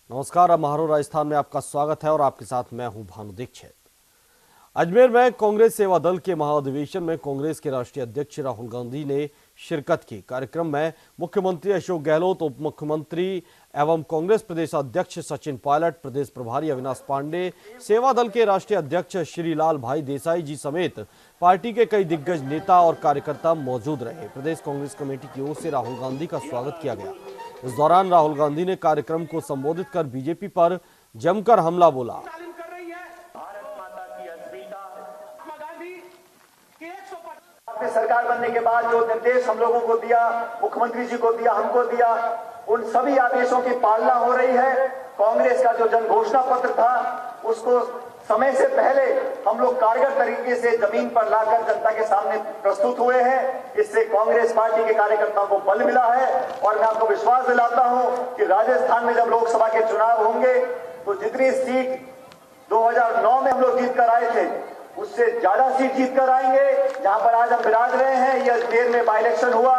नमस्कार, अब महारो राजस्थान में आपका स्वागत है और आपके साथ मैं हूं भानु दीक्षित। अजमेर में कांग्रेस सेवा दल के महाधिवेशन में कांग्रेस के राष्ट्रीय अध्यक्ष राहुल गांधी ने शिरकत की। कार्यक्रम में मुख्यमंत्री अशोक गहलोत, उप मुख्यमंत्री एवं कांग्रेस प्रदेश अध्यक्ष सचिन पायलट, प्रदेश प्रभारी अविनाश पांडे, सेवा दल के राष्ट्रीय अध्यक्ष श्रीलाल भाई देसाई जी समेत पार्टी के कई दिग्गज नेता और कार्यकर्ता मौजूद रहे। प्रदेश कांग्रेस कमेटी की ओर से राहुल गांधी का स्वागत किया गया। इस दौरान राहुल गांधी ने कार्यक्रम को संबोधित कर बीजेपी पर जमकर हमला बोला। आपने सरकार बनने के बाद जो निर्देश हम लोगों को दिया, मुख्यमंत्री जी को दिया, हमको दिया, उन सभी आदेशों की पालना हो रही है। कांग्रेस का जो जन घोषणा पत्र था उसको समय से पहले हम लोग कारगर तरीके से जमीन पर लाकर जनता के सामने प्रस्तुत हुए हैं। इससे कांग्रेस पार्टी के कार्यकर्ताओं को बल मिला है और मैं आपको विश्वास दिलाता हूं कि राजस्थान में जब लोकसभा के चुनाव होंगे तो जितनी सीट 2009 में हम लोग जीत कर आए थे उससे ज्यादा सीट जीत कर आएंगे। जहां पर आज हम विराज रहे हैं, ये अजमेर में बाई इलेक्शन हुआ,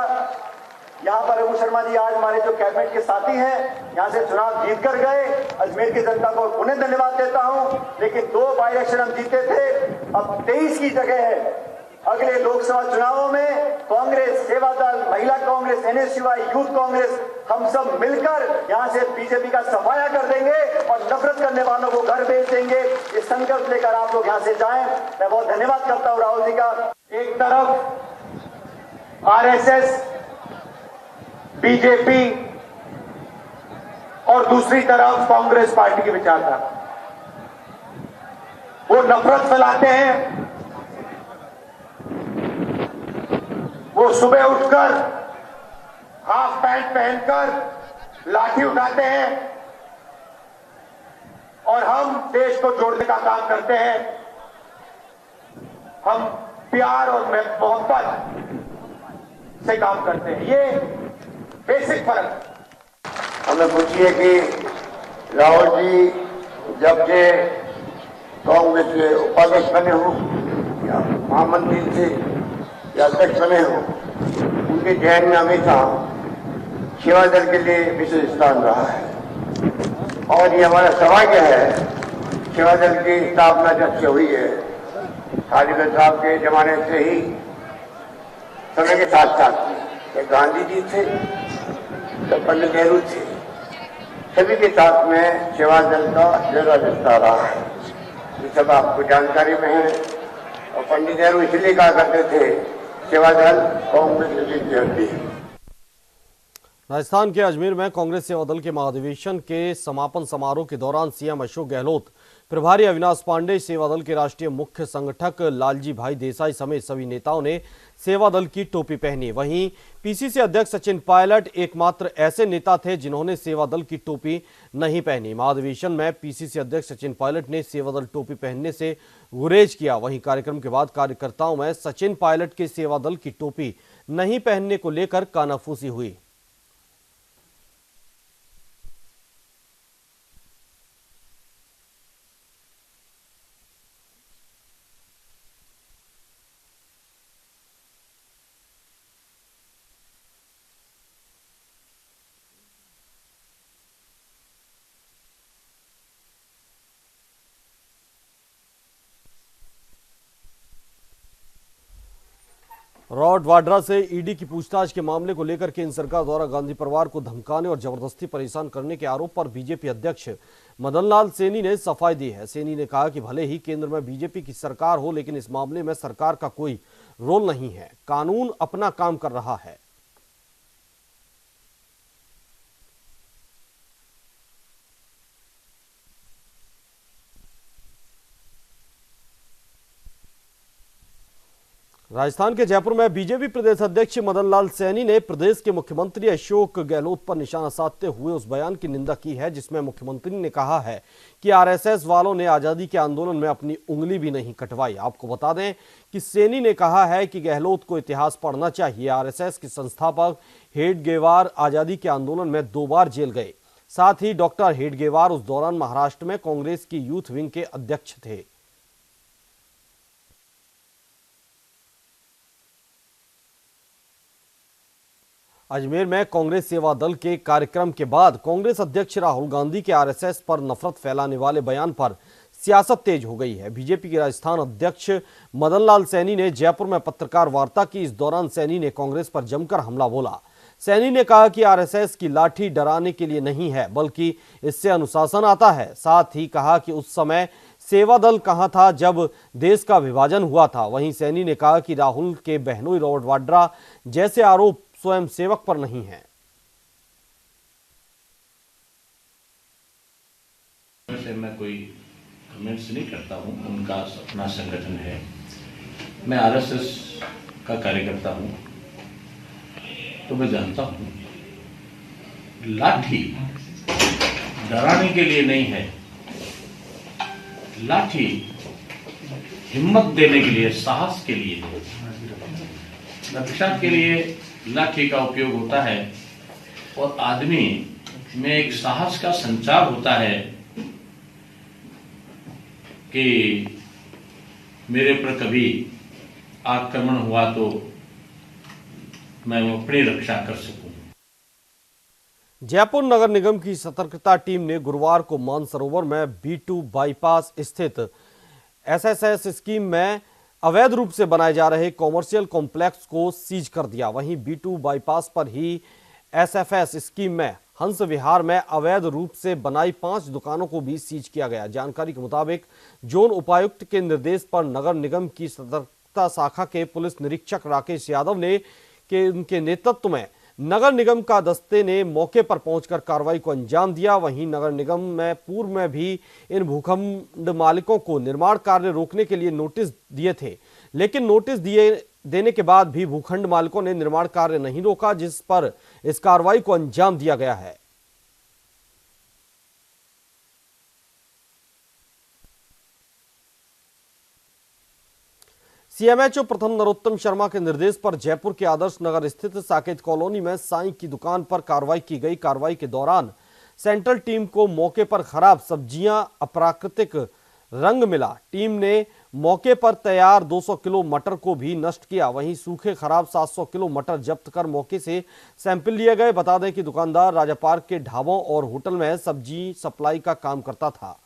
यहाँ पर रघु शर्मा जी आज हमारे जो कैबिनेट के साथी हैं यहाँ से चुनाव जीत कर गए। अजमेर की जनता को उन्हें धन्यवाद देता हूं। लेकिन 2 बाई इलेक्शन हम जीते थे, अब 23 की जगह है। अगले लोकसभा चुनावों में कांग्रेस, सेवा दल, महिला कांग्रेस, एनएसयूआई, यूथ कांग्रेस, हम सब मिलकर यहाँ से बीजेपी का सफाया कर देंगे और नफरत करने वालों को घर भेज देंगे। ये संकल्प लेकर आप लोग यहाँ से जाएं। मैं बहुत धन्यवाद करता हूँ राहुल जी का। एक तरफ आरएसएस, बीजेपी और दूसरी तरफ कांग्रेस पार्टी की विचारधारा, वो नफरत फैलाते हैं। वो सुबह उठकर हाफ पैंट पहनकर लाठी उठाते हैं और हम देश को जोड़ने का काम करते हैं। हम प्यार और मोहब्बत से काम करते हैं। ये बेसिक फर्क। हमें पूछिए कि राहुल जी जब से कांग्रेस के उपाध्यक्ष बने हो या महामंत्री थे या अध्यक्ष बने हो, उनके जहन में हमेशा सेवा दल के लिए विशेष स्थान रहा है। और ये हमारा सौभाग्य है, सेवा दल की स्थापना जब से हुई है, खालिद साहब के जमाने से ही समय के साथ साथ गांधी जी थे, तो पंडित नेहरू थे, सभी के साथ में सेवा दल का जरा रिश्ता रहा है। ये सब आपको जानकारी में है। और पंडित नेहरू इसलिए कहा करते थे सेवा दल कांग्रेस की हड्डी है। राजस्थान के अजमेर में कांग्रेस सेवा दल के महाधिवेशन के समापन समारोह के दौरान सीएम अशोक गहलोत, प्रभारी अविनाश पांडे, सेवा दल के राष्ट्रीय मुख्य संगठक लालजी भाई देसाई समेत सभी नेताओं ने सेवा दल की टोपी पहनी। वहीं पीसीसी अध्यक्ष सचिन पायलट एकमात्र ऐसे नेता थे जिन्होंने सेवा दल की टोपी नहीं पहनी। महाधिवेशन में पीसीसी अध्यक्ष सचिन पायलट ने सेवा दल टोपी पहनने से गुरेज किया। वहीं कार्यक्रम के बाद कार्यकर्ताओं में सचिन पायलट के सेवा दल की टोपी नहीं पहनने को लेकर कानाफूसी हुई। रॉड वाड्रा से ईडी की पूछताछ के मामले को लेकर केंद्र सरकार द्वारा गांधी परिवार को धमकाने और जबरदस्ती परेशान करने के आरोप पर बीजेपी अध्यक्ष मदन लाल सैनी ने सफाई दी है। सैनी ने कहा कि भले ही केंद्र में बीजेपी की सरकार हो, लेकिन इस मामले में सरकार का कोई रोल नहीं है, कानून अपना काम कर रहा है। राजस्थान के जयपुर में बीजेपी प्रदेश अध्यक्ष मदन लाल सैनी ने प्रदेश के मुख्यमंत्री अशोक गहलोत पर निशाना साधते हुए उस बयान की निंदा की है जिसमें मुख्यमंत्री ने कहा है कि आरएसएस वालों ने आजादी के आंदोलन में अपनी उंगली भी नहीं कटवाई। आपको बता दें कि सैनी ने कहा है कि गहलोत को इतिहास पढ़ना चाहिए। आरएसएस के संस्थापक हेडगेवार आजादी के आंदोलन में 2 बार जेल गए। साथ ही डॉक्टर हेडगेवार उस दौरान महाराष्ट्र में कांग्रेस की यूथ विंग के अध्यक्ष थे। अजमेर में कांग्रेस सेवा दल के कार्यक्रम के बाद कांग्रेस अध्यक्ष राहुल गांधी के आरएसएस पर नफरत फैलाने वाले बयान पर सियासत तेज हो गई है। बीजेपी के राजस्थान अध्यक्ष मदन लाल सैनी ने जयपुर में पत्रकार वार्ता की। इस दौरान सैनी ने कांग्रेस पर जमकर हमला बोला। सैनी ने कहा कि आरएसएस की लाठी डराने के लिए नहीं है, बल्कि इससे अनुशासन आता है। साथ ही कहा कि उस समय सेवा दल कहां था जब देश का विभाजन हुआ था। वहीं सैनी ने कहा कि राहुल के बहनोई रॉबर्ट वाड्रा जैसे आरोप स्वयं सेवक पर नहीं है। वैसे मैं कोई कमेंट्स नहीं करता हूं, उनका अपना संगठन है। मैं आरएसएस का कार्यकर्ता हूं तो मैं जानता हूं लाठी डराने के लिए नहीं है, लाठी हिम्मत देने के लिए, साहस के लिए है। रक्षा के लिए लाठी का उपयोग होता है और आदमी में एक साहस का संचार होता है कि मेरे पर कभी आक्रमण हुआ तो मैं अपनी रक्षा कर सकूं। जयपुर नगर निगम की सतर्कता टीम ने गुरुवार को मानसरोवर में B2 बाईपास स्थित SSS स्कीम में अवैध रूप से बनाए जा रहे कॉमर्शियल कॉम्प्लेक्स को सीज कर दिया। वहीं B2 बाईपास पर ही SFS स्कीम में हंस विहार में अवैध रूप से बनाई 5 दुकानों को भी सीज किया गया। जानकारी के मुताबिक जोन उपायुक्त के निर्देश पर नगर निगम की सतर्कता शाखा के पुलिस निरीक्षक राकेश यादव ने उनके नेतृत्व में नगर निगम का दस्ते ने मौके पर पहुंचकर कार्रवाई को अंजाम दिया। वहीं नगर निगम में पूर्व में भी इन भूखंड मालिकों को निर्माण कार्य रोकने के लिए नोटिस दिए थे, लेकिन नोटिस देने के बाद भी भूखंड मालिकों ने निर्माण कार्य नहीं रोका, जिस पर इस कार्रवाई को अंजाम दिया गया है। सीएमएचओ प्रथम नरोत्तम शर्मा के निर्देश पर जयपुर के आदर्श नगर स्थित साकेत कॉलोनी में साईं की दुकान पर कार्रवाई की गई। कार्रवाई के दौरान सेंट्रल टीम को मौके पर खराब सब्जियां, अप्राकृतिक रंग मिला। टीम ने मौके पर तैयार 200 किलो मटर को भी नष्ट किया। वहीं सूखे खराब 700 किलो मटर जब्त कर मौके से सैंपल लिए गए। बता दें कि दुकानदार राजा पार्क के ढाबों और होटल में सब्जी सप्लाई का काम करता था।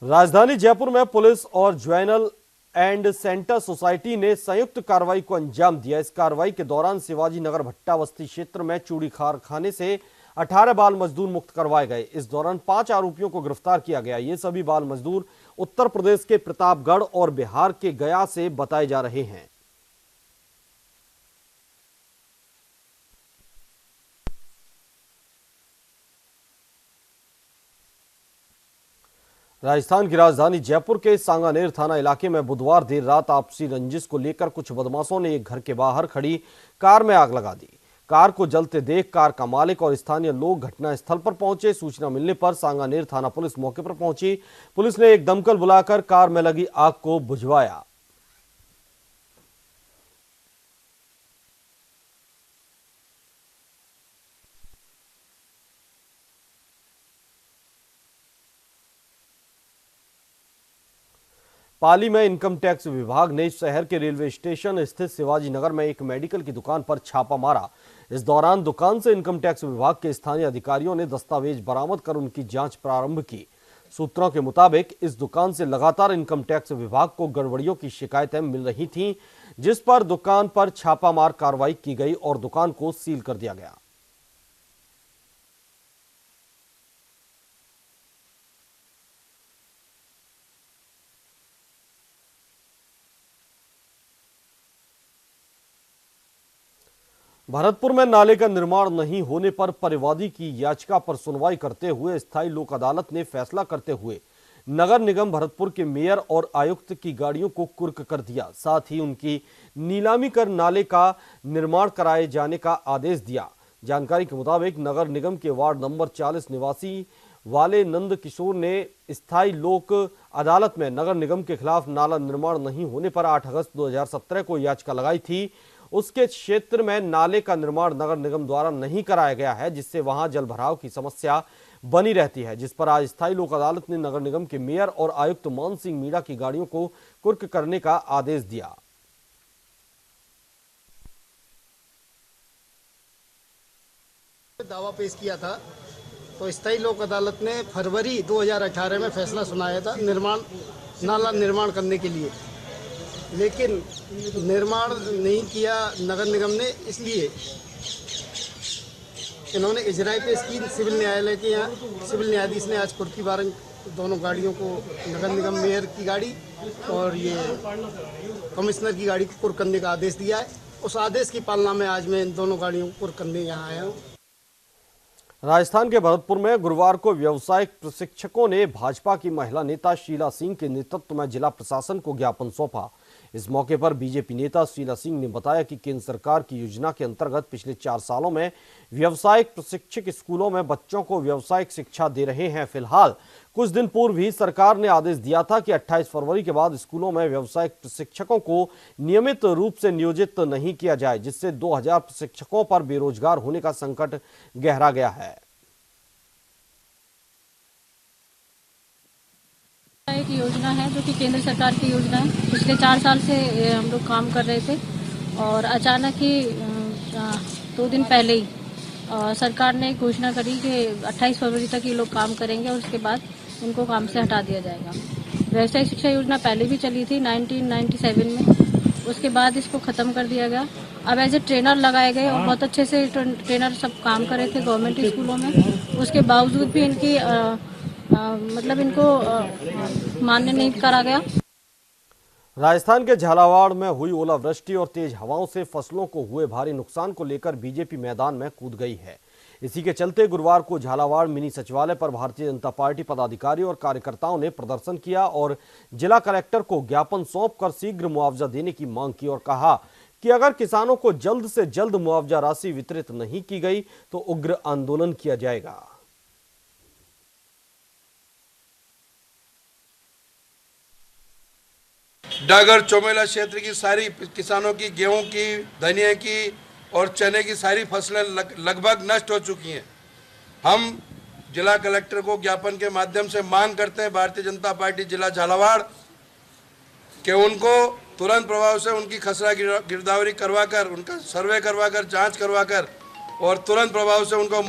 राजधानी जयपुर में पुलिस और ज्वेनल एंड सेंटर सोसाइटी ने संयुक्त कार्रवाई को अंजाम दिया। इस कार्रवाई के दौरान शिवाजी नगर भट्टा बस्ती क्षेत्र में चूड़ी कारखाने से 18 बाल मजदूर मुक्त करवाए गए। इस दौरान 5 आरोपियों को गिरफ्तार किया गया। ये सभी बाल मजदूर उत्तर प्रदेश के प्रतापगढ़ और बिहार के गया से बताए जा रहे हैं। राजस्थान की राजधानी जयपुर के सांगानेर थाना इलाके में बुधवार देर रात आपसी रंजिश को लेकर कुछ बदमाशों ने एक घर के बाहर खड़ी कार में आग लगा दी। कार को जलते देख कार का मालिक और स्थानीय लोग घटनास्थल पर पहुंचे। सूचना मिलने पर सांगानेर थाना पुलिस मौके पर पहुंची। पुलिस ने एक दमकल बुलाकर कार में लगी आग को बुझवाया। पाली में इनकम टैक्स विभाग ने शहर के रेलवे स्टेशन स्थित शिवाजी नगर में एक मेडिकल की दुकान पर छापा मारा। इस दौरान दुकान से इनकम टैक्स विभाग के स्थानीय अधिकारियों ने दस्तावेज बरामद कर उनकी जांच प्रारंभ की। सूत्रों के मुताबिक इस दुकान से लगातार इनकम टैक्स विभाग को गड़बड़ियों की शिकायतें मिल रही थीं, जिस पर दुकान पर छापामार कार्रवाई की गई और दुकान को सील कर दिया गया। भरतपुर में नाले का निर्माण नहीं होने पर परिवादी की याचिका पर सुनवाई करते हुए स्थायी लोक अदालत ने फैसला करते हुए नगर निगम भरतपुर के मेयर और आयुक्त की गाड़ियों को कुर्क कर दिया। साथ ही उनकी नीलामी कर नाले का निर्माण कराए जाने का आदेश दिया। जानकारी के मुताबिक नगर निगम के वार्ड नंबर 40 निवासी वाले नंद किशोर ने स्थायी लोक अदालत में नगर निगम के खिलाफ नाला निर्माण नहीं होने पर 8 अगस्त 2017 को याचिका लगाई थी। उसके क्षेत्र में नाले का निर्माण नगर निगम द्वारा नहीं कराया गया है, जिससे वहां जल भराव की समस्या बनी रहती है, जिस पर आज स्थायी लोक अदालत ने नगर निगम के मेयर और आयुक्त मान सिंह मीणा की गाड़ियों को कुर्क करने का आदेश दिया। दावा पेश किया था तो स्थायी लोक अदालत ने फरवरी 2018 में फैसला सुनाया था नाला निर्माण करने के लिए, लेकिन निर्माण नहीं किया नगर निगम ने। इसलिए इन्होंने इजराई पेश की सिविल न्यायालय के यहाँ। सिविल न्यायाधीश ने आज कुर्की वारंट दोनों गाड़ियों को, नगर निगम मेयर की गाड़ी और ये कमिश्नर की गाड़ी को कुर्क करने का आदेश दिया है। उस आदेश की पालना में आज मैं इन दोनों गाड़ियों को कुर्क करने यहाँ आया हूँ। राजस्थान के भरतपुर में गुरुवार को व्यावसायिक प्रशिक्षकों ने भाजपा की महिला नेता शीला सिंह के नेतृत्व में जिला प्रशासन को ज्ञापन सौंपा। इस मौके पर बीजेपी नेता शीला सिंह ने बताया कि केंद्र सरकार की योजना के अंतर्गत पिछले 4 सालों में व्यावसायिक प्रशिक्षक स्कूलों में बच्चों को व्यावसायिक शिक्षा दे रहे हैं। फिलहाल कुछ दिन पूर्व ही सरकार ने आदेश दिया था कि 28 फरवरी के बाद स्कूलों में व्यावसायिक प्रशिक्षकों को नियमित रूप से नियोजित नहीं किया जाए, जिससे 2000 प्रशिक्षकों पर बेरोजगार होने का संकट गहरा गया है। एक योजना है जो कि केंद्र सरकार की योजना है। पिछले 4 साल से हम लोग काम कर रहे थे और अचानक ही 2 दिन पहले ही सरकार ने घोषणा करी कि 28 फरवरी तक ये लोग काम करेंगे और उसके बाद उनको काम से हटा दिया जाएगा। व्यावसायिक शिक्षा योजना पहले भी चली थी 1997 में, उसके बाद इसको ख़त्म कर दिया गया। अब एज ए ट्रेनर लगाए गए और बहुत अच्छे से ट्रेनर सब काम कर रहे थे गवर्नमेंट स्कूलों में। उसके बावजूद भी इनकी मतलब इनको मान्य नहीं करा गया। राजस्थान के झालावाड़ में हुई ओलावृष्टि और तेज हवाओं से फसलों को हुए भारी नुकसान को लेकर बीजेपी मैदान में कूद गई है। इसी के चलते गुरुवार को झालावाड़ मिनी सचिवालय पर भारतीय जनता पार्टी पदाधिकारी और कार्यकर्ताओं ने प्रदर्शन किया और जिला कलेक्टर को ज्ञापन सौंपकर शीघ्र मुआवजा देने की मांग की और कहा कि अगर किसानों को जल्द से जल्द मुआवजा राशि वितरित नहीं की गई तो उग्र आंदोलन किया जाएगा। डागर चौमेला क्षेत्र की सारी किसानों की गेहूं की, धनिया की और चने की सारी फसलें लगभग नष्ट हो चुकी हैं। हम जिला कलेक्टर को ज्ञापन के माध्यम से मांग करते हैं भारतीय जनता पार्टी जिला झालावाड़ कि उनको तुरंत प्रभाव से उनकी खसरा गिरदावरी करवाकर, उनका सर्वे करवाकर, जांच करवाकर और तुरंत प्रभाव से उनको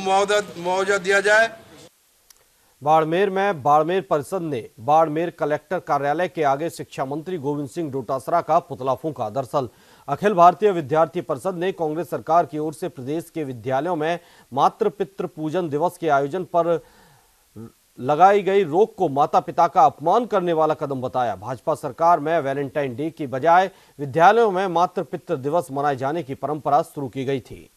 मुआवजा दिया जाए। बाड़मेर में बाड़मेर परिषद ने बाड़मेर कलेक्टर कार्यालय के आगे शिक्षा मंत्री गोविंद सिंह डोटासरा का पुतला फूंका। दरअसल अखिल भारतीय विद्यार्थी परिषद ने कांग्रेस सरकार की ओर से प्रदेश के विद्यालयों में मातृ पितृ पूजन दिवस के आयोजन पर लगाई गई रोक को माता पिता का अपमान करने वाला कदम बताया। भाजपा सरकार में वैलेंटाइन डे की बजाय विद्यालयों में मातृ पितृ दिवस मनाए जाने की परंपरा शुरू की गई थी।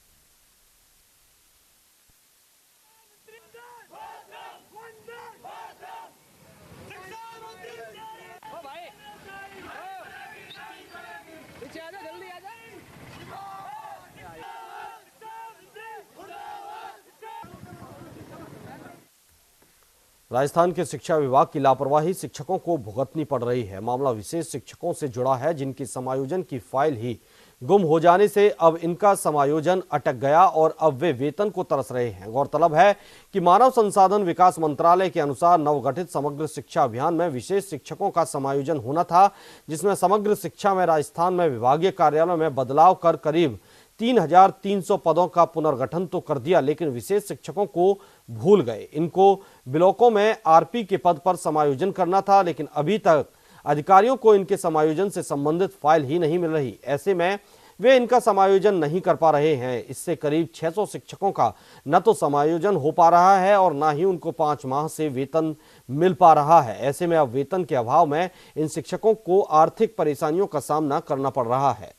राजस्थान के शिक्षा विभाग की लापरवाही शिक्षकों को भुगतनी पड़ रही है। मामला विशेष शिक्षकों से जुड़ा है, जिनकी समायोजन की फाइल ही गुम हो जाने से अब इनका समायोजन अटक गया और अब वे वेतन को तरस रहे हैं। गौरतलब है कि मानव संसाधन विकास मंत्रालय के अनुसार नवगठित समग्र शिक्षा अभियान में विशेष शिक्षकों का समायोजन होना था, जिसमें समग्र शिक्षा में राजस्थान में विभागीय कार्यालयों में बदलाव कर करीब 3300 पदों का पुनर्गठन तो कर दिया, लेकिन विशेष शिक्षकों को भूल गए। इनको ब्लॉकों में आरपी के पद पर समायोजन करना था, लेकिन अभी तक अधिकारियों को इनके समायोजन से संबंधित फाइल ही नहीं मिल रही। ऐसे में वे इनका समायोजन नहीं कर पा रहे हैं। इससे करीब 600 शिक्षकों का न तो समायोजन हो पा रहा है और न ही उनको 5 माह से वेतन मिल पा रहा है। ऐसे में अब वेतन के अभाव में इन शिक्षकों को आर्थिक परेशानियों का सामना करना पड़ रहा है।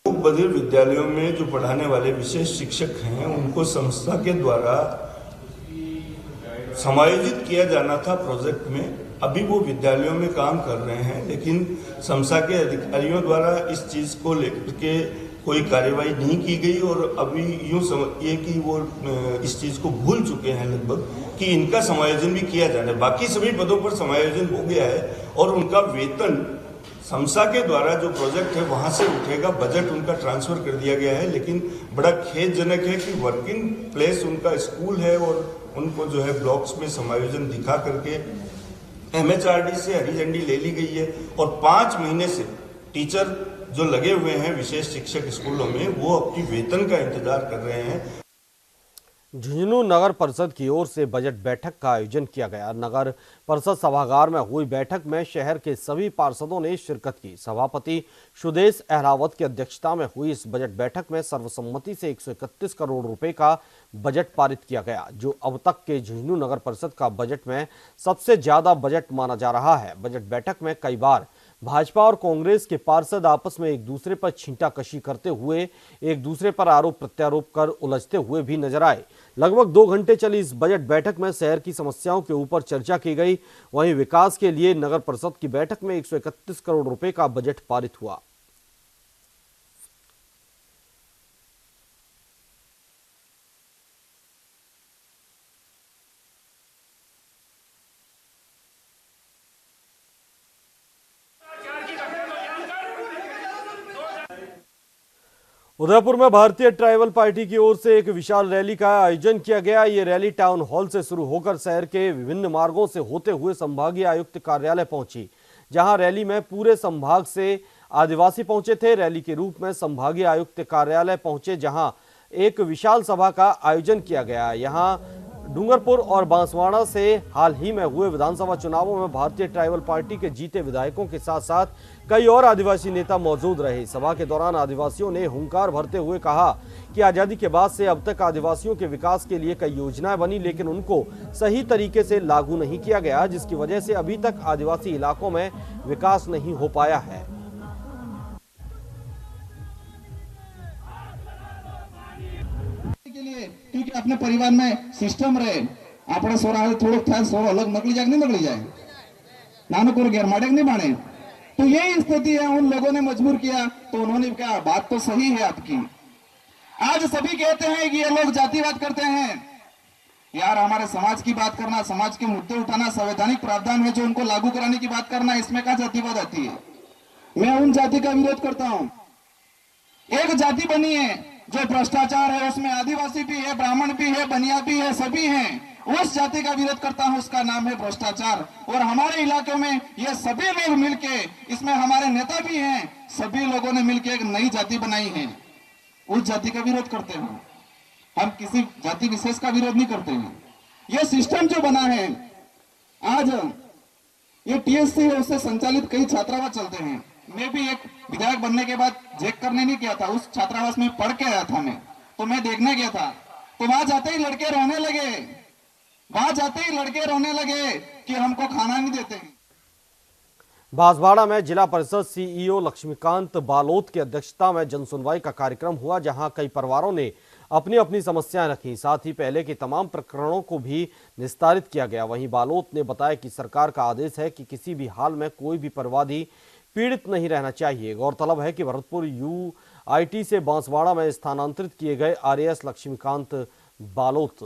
बधिर विद्यालयों में जो पढ़ाने वाले विशेष शिक्षक हैं, उनको संस्था के द्वारा समायोजित किया जाना था प्रोजेक्ट में। अभी वो विद्यालयों में काम कर रहे हैं, लेकिन संस्था के अधिकारियों द्वारा इस चीज को लेकर के कोई कार्यवाही नहीं की गई और अभी यूं समझिए कि वो इस चीज को भूल चुके हैं लगभग कि इनका समायोजन भी किया जाना है। बाकी सभी पदों पर समायोजन हो गया है और उनका वेतन समसा के द्वारा जो प्रोजेक्ट है वहां से उठेगा, बजट उनका ट्रांसफर कर दिया गया है। लेकिन बड़ा खेदजनक है कि वर्किंग प्लेस उनका स्कूल है और उनको जो है ब्लॉक्स में समायोजन दिखा करके MHRD से हरी झंडी ले ली गई है और 5 महीने से टीचर जो लगे हुए हैं विशेष शिक्षक स्कूलों में वो अपनी वेतन का इंतजार कर रहे हैं। झुंझुनू नगर परिषद की ओर से बजट बैठक का आयोजन किया गया। नगर परिषद सभागार में हुई बैठक में शहर के सभी पार्षदों ने शिरकत की। सभापति सुदेश अहलावत की अध्यक्षता में हुई इस बजट बैठक में सर्वसम्मति से 131 करोड़ रुपए का बजट पारित किया गया, जो अब तक के झुंझुनू नगर परिषद का बजट में सबसे ज्यादा बजट माना जा रहा है। बजट बैठक में कई बार भाजपा और कांग्रेस के पार्षद आपस में एक दूसरे पर छींटाकशी करते हुए एक दूसरे पर आरोप प्रत्यारोप कर उलझते हुए भी नजर आए। लगभग 2 घंटे चली इस बजट बैठक में शहर की समस्याओं के ऊपर चर्चा की गई। वहीं विकास के लिए नगर परिषद की बैठक में 131 करोड़ रुपए का बजट पारित हुआ। उदयपुर में भारतीय ट्राइबल पार्टी की ओर से एक विशाल रैली का आयोजन किया गया। ये रैली टाउन हॉल से शुरू होकर शहर के विभिन्न मार्गों से होते हुए संभागीय आयुक्त कार्यालय पहुंची, जहां रैली में पूरे संभाग से आदिवासी पहुंचे थे। रैली के रूप में संभागीय आयुक्त कार्यालय पहुंचे, जहां एक विशाल सभा का आयोजन किया गया। यहां डूंगरपुर और बांसवाड़ा से हाल ही में हुए विधानसभा चुनावों में भारतीय ट्राइबल पार्टी के जीते विधायकों के साथ साथ कई और आदिवासी नेता मौजूद रहे। सभा के दौरान आदिवासियों ने हुंकार भरते हुए कहा कि आजादी के बाद से अब तक आदिवासियों के विकास के लिए कई योजनाएं बनी, लेकिन उनको सही तरीके से लागू नहीं किया गया, जिसकी वजह से अभी तक आदिवासी इलाकों में विकास नहीं हो पाया है। क्योंकि अपने परिवार में सिस्टम रहे આપણે સોરા થોડોક થાય સો अलग निकली जाए नहीं निकली जाए नानो को गैर माडेक नहीं माने। तो यही स्थिति है, उन लोगों ने मजबूर किया तो उन्होंने कहा बात तो सही है आपकी। आज सभी कहते हैं कि ये लोग जातिवाद करते हैं। यार हमारे समाज की बात करना, समाज के मुद्दे उठाना, संवैधानिक प्रावधान है जो उनको लागू कराने की बात करना, इसमें क्या जातिवाद आती है? मैं उन जाति का विरोध करता हूं। एक जाति बनी है जो भ्रष्टाचार है, उसमें आदिवासी भी है, ब्राह्मण भी है, बनिया भी है, सभी हैं। उस जाति का विरोध करता हूं, उसका नाम है भ्रष्टाचार। और हमारे इलाके में ये सभी लोग मिलके, इसमें हमारे नेता भी हैं, सभी लोगों ने मिलकर एक नई जाति बनाई है। उस जाति का विरोध करते हैं हम, किसी जाति विशेष का विरोध नहीं करते हैं। ये सिस्टम जो बना है, आज ये TSC है, उससे संचालित कई छात्रावास चलते हैं। मैं भी एक विधायक बनने के बाद चेक करने नहीं गया था, उस छात्रावास में पढ़ के आया था मैं, तो मैं देखने गया था। तो वहां जाते ही लड़के रोने लगे, वहां जाते ही लड़के रोने लगे कि हमको खाना नहीं देते हैं। बांसवाड़ा में जिला परिषद CEO लक्ष्मीकांत बालोत की अध्यक्षता में जन सुनवाई का कार्यक्रम हुआ, जहां कई परिवारों ने अपनी अपनी समस्याएं रखी। साथ ही पहले के तमाम प्रकरणों को भी निस्तारित किया गया। वहीं बालोत ने बताया कि सरकार का आदेश है कि किसी भी हाल में कोई भी परिवादी पीड़ित नहीं रहना चाहिए। गौरतलब है कि भरतपुर UIT से बांसवाड़ा में स्थानांतरित किए गए RAS लक्ष्मीकांत बालोत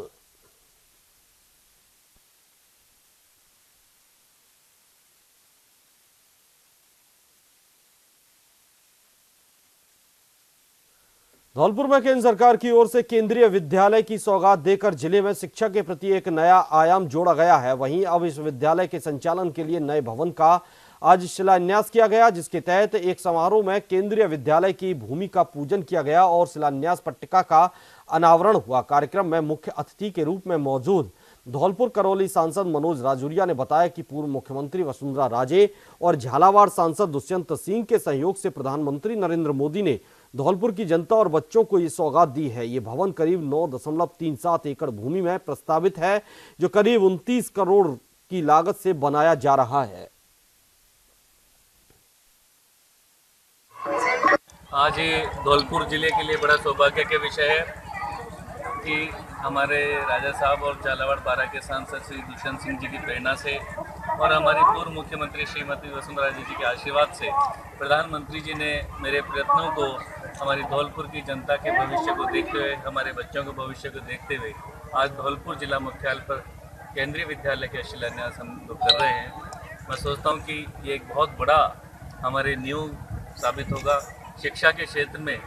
धौलपुर में केंद्र सरकार की ओर से केंद्रीय विद्यालय की सौगात देकर जिले में शिक्षा के प्रति एक नया आयाम जोड़ा गया है। वहीं अब इस विद्यालय के संचालन के लिए नए भवन का आज शिलान्यास किया गया, जिसके तहत एक समारोह में केंद्रीय विद्यालय की भूमि का पूजन किया गया और शिलान्यास पट्टिका का अनावरण हुआ। कार्यक्रम में मुख्य अतिथि के रूप में मौजूद धौलपुर करौली सांसद मनोज राजौरिया ने बताया कि पूर्व मुख्यमंत्री वसुंधरा राजे और झालावाड़ सांसद दुष्यंत सिंह के सहयोग से प्रधानमंत्री नरेंद्र मोदी ने धौलपुर की जनता और बच्चों को ये सौगात दी है। ये भवन करीब 9.37 एकड़ भूमि में प्रस्तावित है, जो करीब 29 करोड़ की लागत से बनाया जा रहा है। आज धौलपुर जिले के लिए बड़ा सौभाग्य का विषय है कि हमारे राजा साहब और झालावाड़ बारा के सांसद श्री दुष्यंत सिंह जी की प्रेरणा से और हमारी पूर्व मुख्यमंत्री श्रीमती वसुंधरा राजे जी के आशीर्वाद से प्रधानमंत्री जी ने मेरे प्रयत्नों को, हमारी धौलपुर की जनता के भविष्य को देखते हुए, हमारे बच्चों के भविष्य को देखते हुए आज धौलपुर जिला मुख्यालय पर केंद्रीय विद्यालय का शिलान्यास हम लोग कर रहे हैं। मैं सोचता हूँ कि ये एक बहुत बड़ा हमारे न्यू साबित होगा। शिक्षा के क्षेत्र में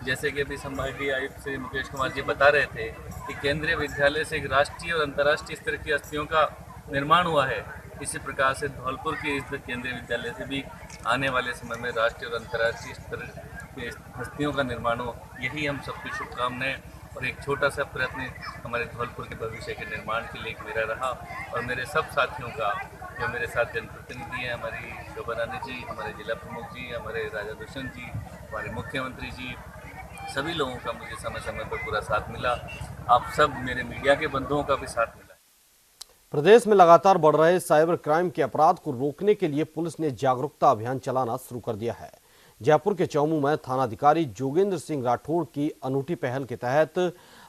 जैसे कि अभी संभागीय आयुक्त श्री मुकेश कुमार जी बता रहे थे कि केंद्रीय विद्यालय से एक राष्ट्रीय और अंतर्राष्ट्रीय स्तर की हस्तियों का निर्माण हुआ है, इसी प्रकार से धौलपुर के इस केंद्रीय विद्यालय से भी आने वाले समय में राष्ट्रीय और अंतर्राष्ट्रीय स्तर के हस्तियों का निर्माण हो, यही हम सबकी शुभकामनाएं। और एक छोटा सा प्रयत्न हमारे धौलपुर के भविष्य के निर्माण के लिए मेरा रहा और मेरे सब साथियों का, जो मेरे साथ जनप्रतिनिधि हैं, हमारी शोभा रानी जी, हमारे जिला प्रमुख जी, हमारे राजा दुष्यंत जी, हमारे मुख्यमंत्री जी, सभी लोगों का मुझे समय समय पर पूरा साथ मिला। आप सब मेरे मीडिया के बंधुओं का भी साथ मिला। प्रदेश में लगातार बढ़ रहे साइबर क्राइम के अपराध को रोकने के लिए पुलिस ने जागरूकता अभियान चलाना शुरू कर दिया है। जयपुर के चौमू में थानाधिकारी जोगेंद्र सिंह राठौड़ की अनूठी पहल के तहत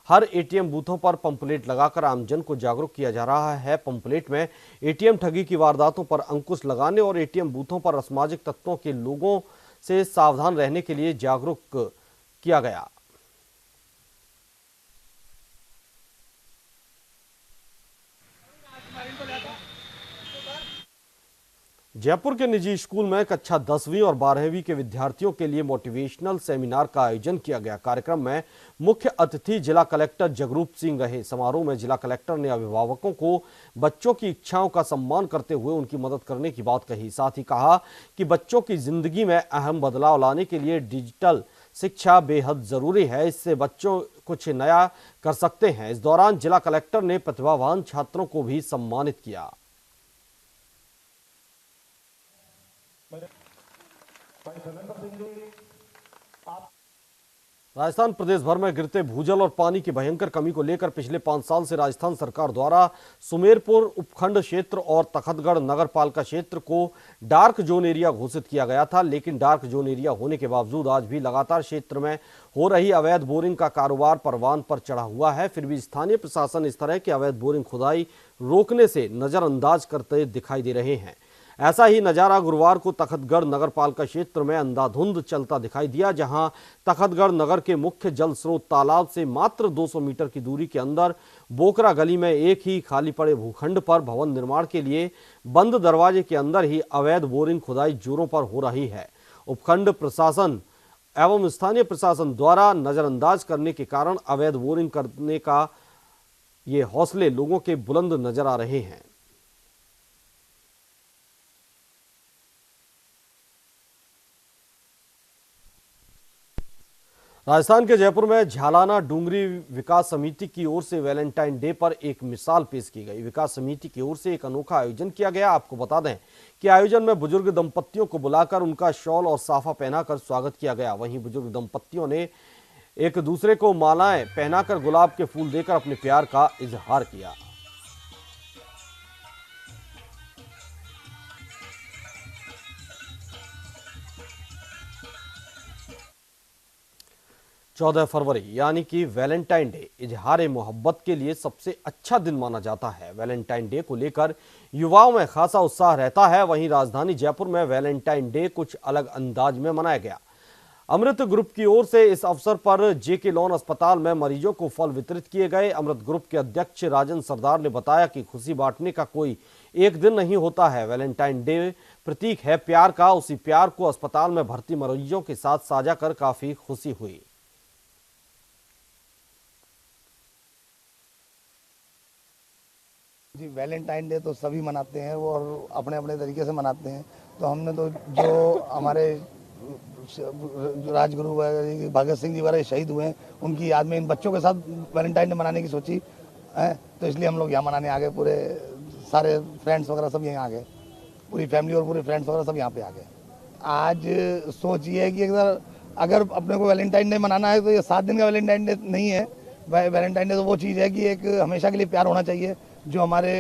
हर एटीएम बूथों पर पंपलेट लगाकर आमजन को जागरूक किया जा रहा है। पंपलेट में एटीएम ठगी की वारदातों पर अंकुश लगाने और एटीएम बूथों पर असामाजिक तत्वों के लोगों से सावधान रहने के लिए जागरूक किया गया। जयपुर के निजी स्कूल में कक्षा 10वीं और 12वीं के विद्यार्थियों के लिए मोटिवेशनल सेमिनार का आयोजन किया गया। कार्यक्रम में मुख्य अतिथि जिला कलेक्टर जगरूप सिंह रहे। समारोह में जिला कलेक्टर ने अभिभावकों को बच्चों की इच्छाओं का सम्मान करते हुए उनकी मदद करने की बात कही। साथ ही कहा कि बच्चों की जिंदगी में अहम बदलाव लाने के लिए डिजिटल शिक्षा बेहद जरूरी है, इससे बच्चों कुछ नया कर सकते हैं। इस दौरान जिला कलेक्टर ने प्रतिभावान छात्रों को भी सम्मानित किया। राजस्थान प्रदेश भर में गिरते भूजल और पानी की भयंकर कमी को लेकर पिछले 5 साल से राजस्थान सरकार द्वारा सुमेरपुर उपखंड क्षेत्र और तखतगढ़ नगर पालिका क्षेत्र को डार्क जोन एरिया घोषित किया गया था, लेकिन डार्क जोन एरिया होने के बावजूद आज भी लगातार क्षेत्र में हो रही अवैध बोरिंग का कारोबार परवान पर चढ़ा हुआ है। फिर भी स्थानीय प्रशासन इस तरह की अवैध बोरिंग खुदाई रोकने से नजरअंदाज करते दिखाई दे रहे हैं। ऐसा ही नजारा गुरुवार को तखतगढ़ नगर पालिका क्षेत्र में अंधाधुंध चलता दिखाई दिया, जहां तखतगढ़ नगर के मुख्य जल स्रोत तालाब से मात्र 200 मीटर की दूरी के अंदर बोकरा गली में एक ही खाली पड़े भूखंड पर भवन निर्माण के लिए बंद दरवाजे के अंदर ही अवैध बोरिंग खुदाई जोरों पर हो रही है। उपखंड प्रशासन एवं स्थानीय प्रशासन द्वारा नजरअंदाज करने के कारण अवैध बोरिंग करने का ये हौसले लोगों के बुलंद नजर आ रहे हैं। राजस्थान के जयपुर में झालाना डूंगरी विकास समिति की ओर से वैलेंटाइन डे पर एक मिसाल पेश की गई। विकास समिति की ओर से एक अनोखा आयोजन किया गया। आपको बता दें कि आयोजन में बुजुर्ग दंपत्तियों को बुलाकर उनका शॉल और साफा पहनाकर स्वागत किया गया। वहीं बुजुर्ग दंपत्तियों ने एक दूसरे को मालाएं पहनाकर गुलाब के फूल देकर अपने प्यार का इजहार किया। चौदह फरवरी यानी कि वैलेंटाइन डे इजहार मोहब्बत के लिए सबसे अच्छा दिन माना जाता है। वैलेंटाइन डे को लेकर युवाओं में खासा उत्साह रहता है। वहीं राजधानी जयपुर में वैलेंटाइन डे कुछ अलग अंदाज में मनाया गया। अमृत ग्रुप की ओर से इस अवसर पर जेके लॉन अस्पताल में मरीजों को फल वितरित किए गए। अमृत ग्रुप के अध्यक्ष राजन सरदार ने बताया कि खुशी बांटने का कोई एक दिन नहीं होता है। वैलेंटाइन डे प्रतीक है प्यार का। उसी प्यार को अस्पताल में भर्ती मरीजों के साथ साझा कर काफी खुशी हुई। जी, वैलेंटाइन डे तो सभी मनाते हैं वो और अपने अपने तरीके से मनाते हैं। तो हमने तो जो हमारे राजगुरु भगत सिंह जी वगैरह शहीद हुए हैं उनकी याद में इन बच्चों के साथ वैलेंटाइन डे मनाने की सोची है। तो इसलिए हम लोग यहाँ मनाने आ गए। पूरे सारे फ्रेंड्स वगैरह सब यहाँ आ गए, पूरी फैमिली और पूरे फ्रेंड्स वगैरह सब यहाँ पे आ गए। आज सोच ये है कि अगर अपने को वैलेंटाइन डे मनाना है तो ये 7 दिन का वैलेंटाइन डे नहीं है। वैलेंटाइन डे तो वो चीज़ है कि एक हमेशा के लिए प्यार होना चाहिए। जो हमारे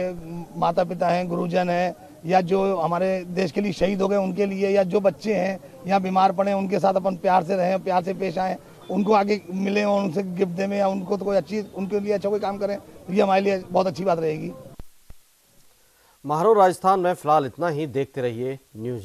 माता पिता हैं, गुरुजन हैं, या जो हमारे देश के लिए शहीद हो गए उनके लिए, या जो बच्चे हैं यहाँ बीमार पड़े हैं उनके साथ अपन प्यार से रहें, प्यार से पेश आएँ, उनको आगे मिलें और उनसे गिफ्ट दें या उनको तो कोई अच्छी उनके लिए अच्छा कोई काम करें, ये हमारे लिए बहुत अच्छी बात रहेगी। महारो राजस्थान में फिलहाल इतना ही। देखते रहिए न्यूज़।